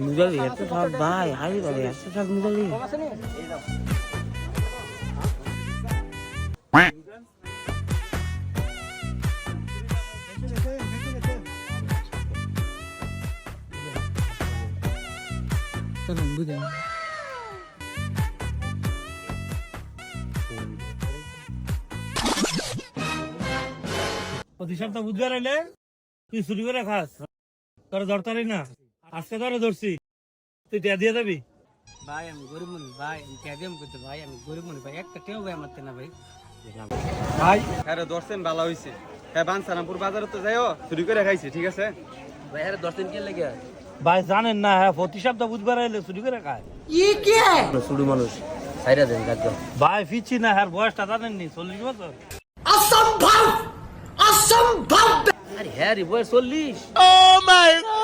মুজালি এত সব ভাই হাই ভাই এত সব মুজালি প্রতি সপ্তাহ বুধবার এলে তুই চুরি করে খাস তোর দরকারই না আজকে তোরা ধরছি তুই টিয়া দিয়ে যাবি ভাই আমি গরিব মানুষ ভাই আমি ক্যাডিয়াম করতে ভাই আমি গরিব মানুষ ভাই একটা কেউ ভাই আমার না ভাই ভাই হ্যাঁ দর্শন ভালো হয়েছে হ্যাঁ বানসারামপুর বাজারে তো যাইও চুরি করে খাইছি ঠিক আছে ভাই আরে 10 দিন কে লেগে ভাই জানেন না হ্যাঁ প্রতি সপ্তাহ বুধবার এলে চুরি করে খায় শুরু মানুষ সাইরা দেন গাছ ভাই ফিরছি না হ্যাঁ বয়সটা জানেননি 40 বছর আরে হ্যাঁ রে বয়স 40